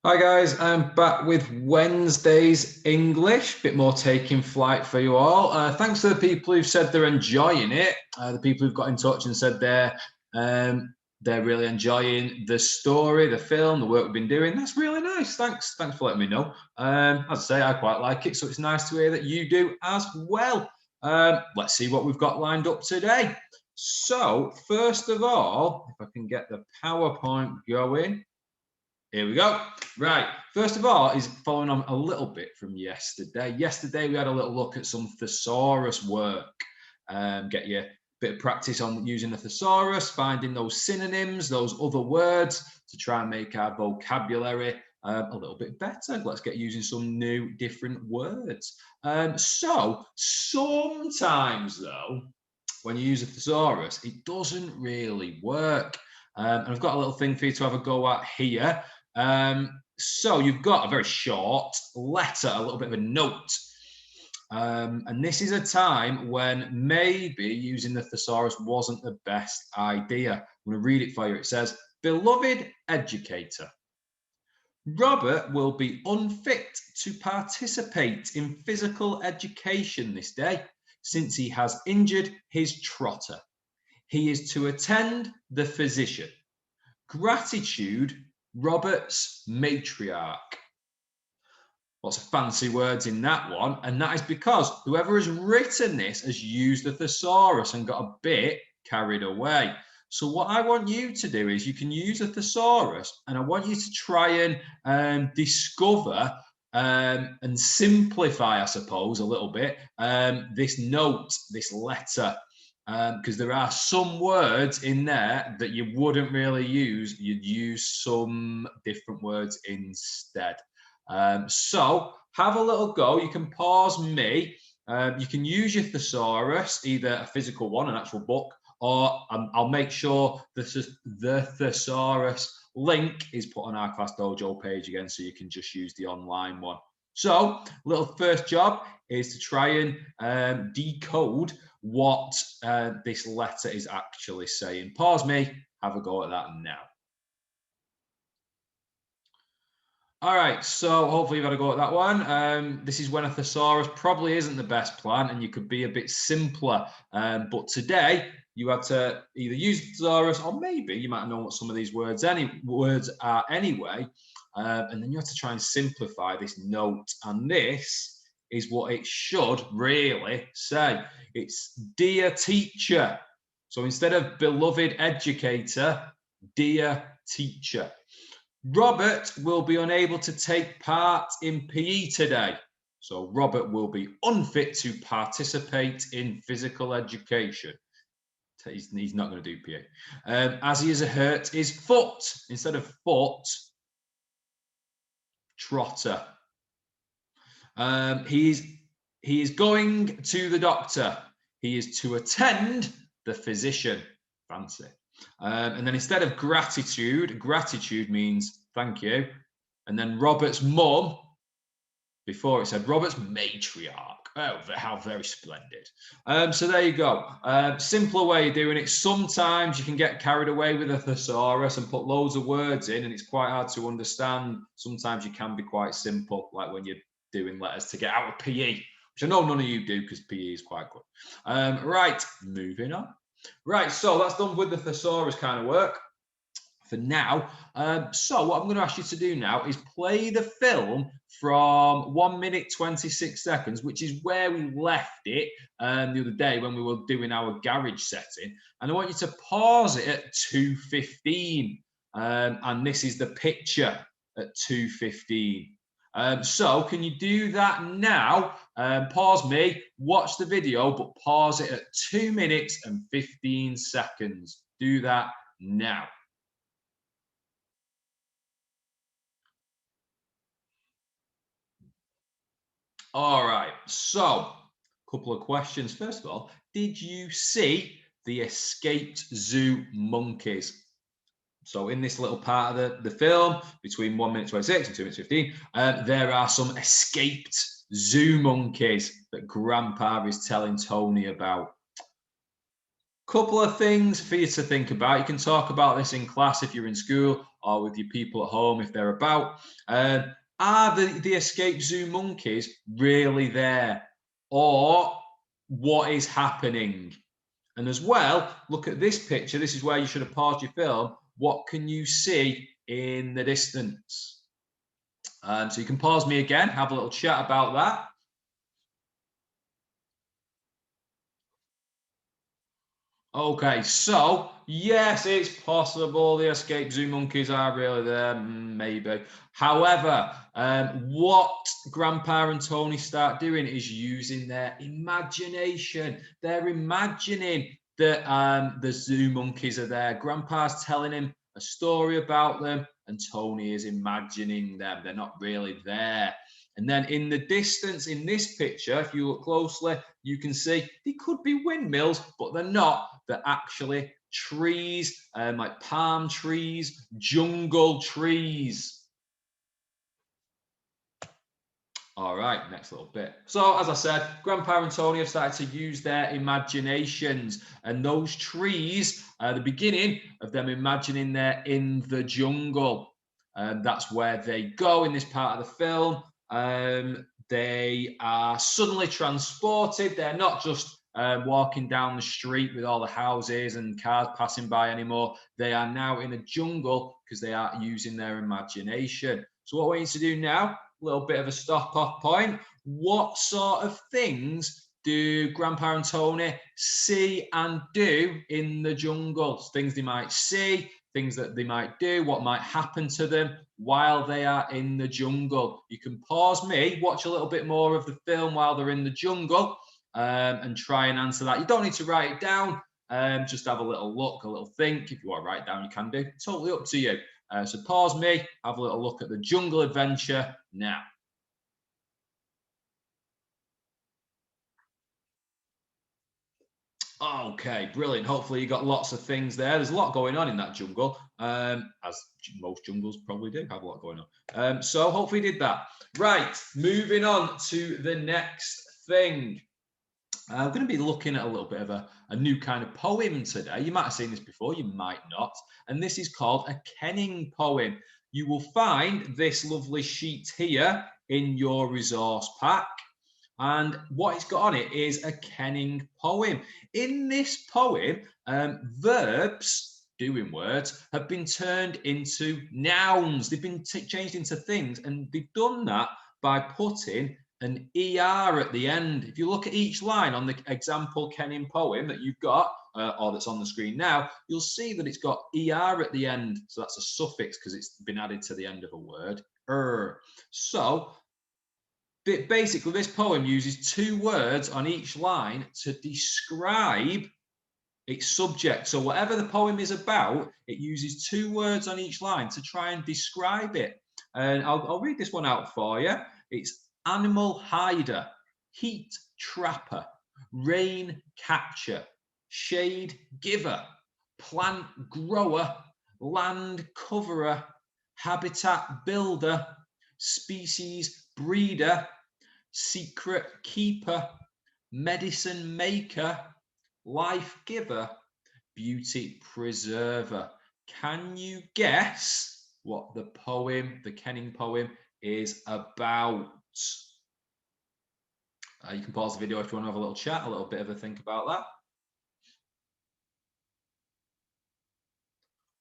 Hi guys, I'm back with Wednesday's English, bit more taking flight for you all. Thanks to the people who've said they're enjoying it, the people who've got in touch and said they're really enjoying the story, the film, the work we've been doing. That's really nice. Thanks for letting me know. As I say, I quite like it, so it's nice to hear that you do as well. Let's see what we've got lined up today. So first of all, if I can get the PowerPoint going. Here we go. Right. First of all, is following on a little bit from yesterday. Yesterday, we had a little look at some thesaurus work. Get you a bit of practice on using the thesaurus, finding those synonyms, those other words to try and make our vocabulary a little bit better. Let's get using some new, different words. So sometimes, though, when you use a thesaurus, it doesn't really work. And I've got a little thing for you to have a go at here. So you've got a very short letter, a little bit of a note. And this is a time when maybe using the thesaurus wasn't the best idea. I'm going to read it for you. It says, "Beloved educator, Robert will be unfit to participate in physical education this day, since he has injured his trotter. He is to attend the physician. Gratitude, Robert's matriarch." Lots of fancy words in that one, and that is because whoever has written this has used the thesaurus and got a bit carried away. So what I want you to do is you can use a thesaurus, and I want you to try and discover and simplify, I suppose, a little bit this note, this letter. Because there are some words in there that you wouldn't really use. You'd use some different words instead. So have a little go. You can pause me. You can use your thesaurus, either a physical one, an actual book, or I'll make sure the thesaurus link is put on our Class Dojo page again, so you can just use the online one. So little first job is to try and decode what this letter is actually saying. Pause me, have a go at that now. All right, so hopefully you've had a go at that one. This is when a thesaurus probably isn't the best plan and you could be a bit simpler. But today you had to either use the thesaurus or maybe you might know what some of these words are anyway. And then you have to try and simplify this note. And this is what it should really say. It's dear teacher. So instead of beloved educator, dear teacher. Robert will be unable to take part in PE today. So Robert will be unfit to participate in physical education. He's not going to do PE. As he has hurt his foot. Instead of foot, trotter. He is going to the doctor. He is to attend the physician. Fancy. And then instead of gratitude, gratitude means thank you. And then Robert's mum, before it said Robert's matriarch. Oh, how very splendid. So there you go. Simpler way of doing it. Sometimes you can get carried away with a thesaurus and put loads of words in, and it's quite hard to understand. Sometimes you can be quite simple, like when you're doing letters to get out of PE, which I know none of you do because PE is quite good. Right, moving on. Right, so that's done with the thesaurus kind of work for now. So what I'm going to ask you to do now is play the film from 1 minute 26 seconds, which is where we left it the other day when we were doing our garage setting. And I want you to pause it at 2:15. And this is the picture at 2:15. So can you do that now? Pause me, watch the video, but pause it at 2 minutes and 15 seconds. Do that now. All right, so a couple of questions. First of all, did you see the escaped zoo monkeys? So in this little part of the film, between 1 minute 26 and 2 minutes 15, there are some escaped zoo monkeys that Grandpa is telling Tony about. Couple of things for you to think about. You can talk about this in class if you're in school, or with your people at home if they're about. Are the escape zoo monkeys really there? Or what is happening? And as well, look at this picture. This is where you should have paused your film. What can you see in the distance? So you can pause me again, have a little chat about that. Okay, so yes, it's possible the escape zoo monkeys are really there, maybe. However, what Grandpa and Tony start doing is using their imagination. They're imagining that the zoo monkeys are there. Grandpa's telling him a story about them, and Tony is imagining them. They're not really there. And then in the distance, in this picture, if you look closely, you can see they could be windmills, but they're not. They're actually trees, like palm trees, jungle trees. All right, next little bit. So, as I said, Grandpa and Tony have started to use their imaginations, and those trees are the beginning of them imagining they're in the jungle. That's where they go in this part of the film. They are suddenly transported. They're not just walking down the street with all the houses and cars passing by anymore. They are now in a jungle because they are using their imagination. So what we need to do now, a little bit of a stop-off point. What sort of things do Grandpa and Tony see and do in the jungle? Things they might see, things that they might do, what might happen to them while they are in the jungle. You can pause me, watch a little bit more of the film while they're in the jungle, and try and answer that. You don't need to write it down. Just have a little look, a little think. If you want to write it down, you can do. Totally up to you. So pause me, have a little look at the jungle adventure now. Okay, brilliant. Hopefully you got lots of things there. There's a lot going on in that jungle, as most jungles probably do have a lot going on. So hopefully you did that. Right, moving on to the next thing. I'm going to be looking at a little bit of a new kind of poem today. You might have seen this before, you might not. And this is called a kenning poem. You will find this lovely sheet here in your resource pack. And what it's got on it is a kenning poem. In this poem, verbs, doing words, have been turned into nouns. They've been changed into things, and they've done that by putting an ER at the end. If you look at each line on the example kenning poem that you've got, or that's on the screen now, you'll see that it's got ER at the end. So that's a suffix because it's been added to the end of a word. So basically, this poem uses two words on each line to describe its subject. So whatever the poem is about, it uses two words on each line to try and describe it. And I'll read this one out for you. It's animal hider, heat trapper, rain catcher, shade giver, plant grower, land coverer, habitat builder, species breeder, secret keeper, medicine maker, life giver, beauty preserver. Can you guess what the poem, the kenning poem, is about? You can pause the video if you want to have a little chat, a little bit of a think about that.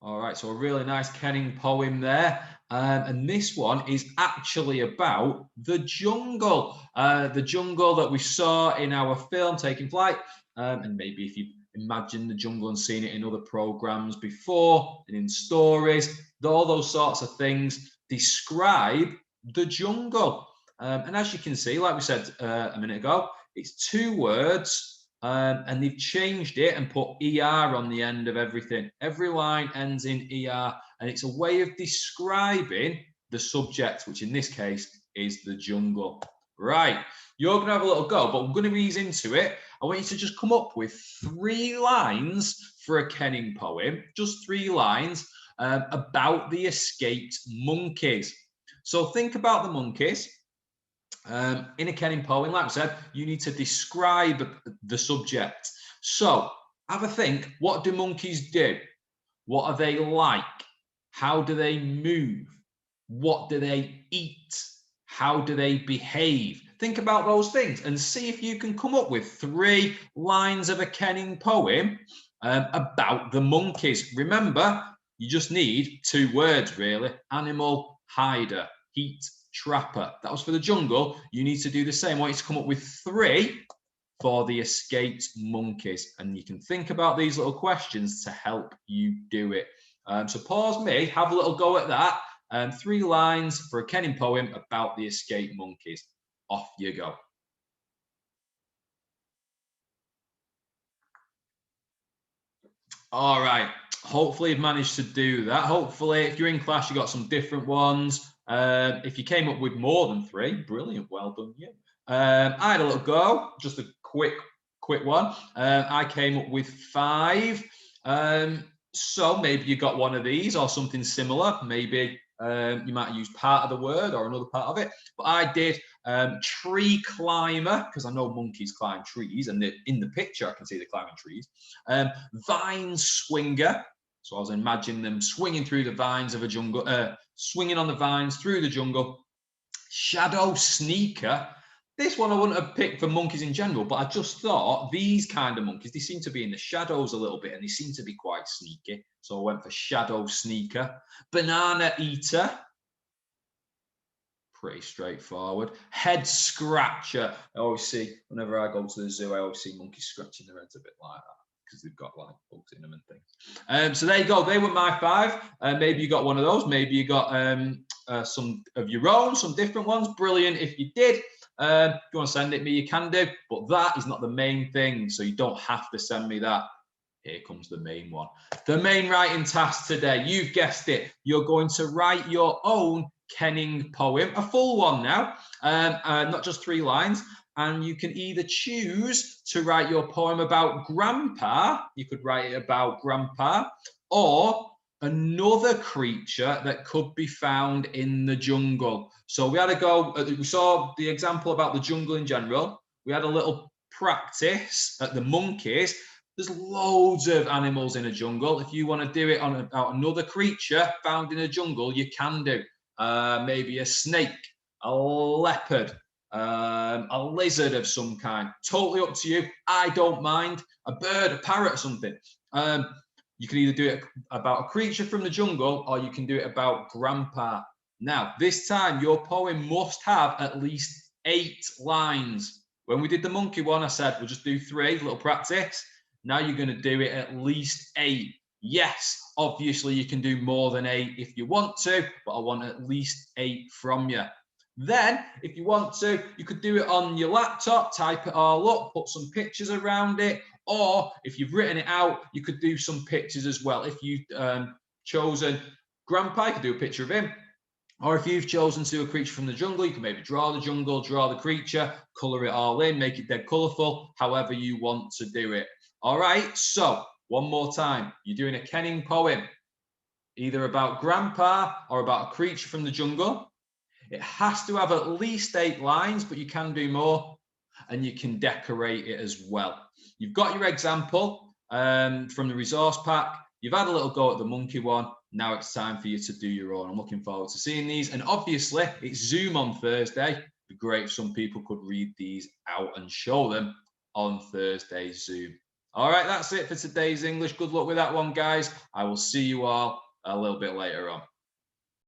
All right, so a really nice kenning poem there. And this one is actually about the jungle that we saw in our film Taking Flight. And maybe if you imagine the jungle and seen it in other programs before and in stories, all those sorts of things describe the jungle. And as you can see, like we said a minute ago, it's two words. And they've changed it and put ER on the end of everything. Every line ends in ER, and it's a way of describing the subject, which in this case is the jungle. Right, you're going to have a little go, but we're going to ease into it. I want you to just come up with 3 lines for a kenning poem, just 3 lines about the escaped monkeys. So think about the monkeys. In a kenning poem, like I said, you need to describe the subject. So have a think, what do monkeys do? What are they like? How do they move? What do they eat? How do they behave? Think about those things and see if you can come up with 3 lines of a Kenning poem about the monkeys. Remember, you just need 2 words, really. Animal, hider, heat, trapper. That was for the jungle. You need to do the same. I want you to come up with 3 for the escaped monkeys. And you can think about these little questions to help you do it. So pause me, have a little go at that. 3 lines for a Kenning poem about the escaped monkeys. Off you go. All right. Hopefully you've managed to do that. Hopefully, if you're in class, you got some different ones. If you came up with more than 3, brilliant. Well done, you. I had a little go, just a quick one. I came up with 5. So maybe you got one of these or something similar. Maybe you might use part of the word or another part of it. But I did tree climber, because I know monkeys climb trees, and in the picture I can see they're climbing trees. Vine swinger. So I was imagining them swinging through the vines of a jungle, swinging on the vines through the jungle. Shadow sneaker. This one I wouldn't have picked for monkeys in general, but I just thought these kind of monkeys, they seem to be in the shadows a little bit and they seem to be quite sneaky. So I went for shadow sneaker. Banana eater. Pretty straightforward. Head scratcher. I always see, whenever I go to the zoo, I always see monkeys scratching their heads a bit like that because they've got like bugs in them and things. So there you go. They were my 5. Maybe you got one of those. Maybe you got some of your own, some different ones. Brilliant if you did. If you want to send it me, you can do. But that is not the main thing. So you don't have to send me that. Here comes the main one. The main writing task today. You've guessed it. You're going to write your own Kenning poem, a full one now, not just 3 lines. And you can either choose to write your poem about Grandpa, you could write it about Grandpa, or another creature that could be found in the jungle. So we had a go, we saw the example about the jungle in general. We had a little practice at the monkeys. There's loads of animals in a jungle. If you want to do it on about another creature found in a jungle, you can do. Maybe a snake, a leopard, a lizard of some kind. Totally up to you. I don't mind. A bird, a parrot, or something. You can either do it about a creature from the jungle or you can do it about Grandpa. Now, this time your poem must have at least 8 lines. When we did the monkey one, I said we'll just do 3, little practice. Now you're going to do it at least 8. Yes, obviously you can do more than 8 if you want to, but I want at least 8 from you. Then, if you want to, you could do it on your laptop, type it all up, put some pictures around it, or if you've written it out, you could do some pictures as well. If you've chosen Grandpa, you could do a picture of him. Or if you've chosen to do a creature from the jungle, you can maybe draw the jungle, draw the creature, colour it all in, make it dead colourful, however you want to do it. All right, so one more time. You're doing a Kenning poem, either about Grandpa or about a creature from the jungle. It has to have at least 8 lines, but you can do more, and you can decorate it as well. You've got your example from the resource pack. You've had a little go at the monkey one. Now it's time for you to do your own. I'm looking forward to seeing these. And obviously, it's Zoom on Thursday. It'd be great if some people could read these out and show them on Thursday's Zoom. All right, that's it for today's English. Good luck with that one, guys. I will see you all a little bit later on.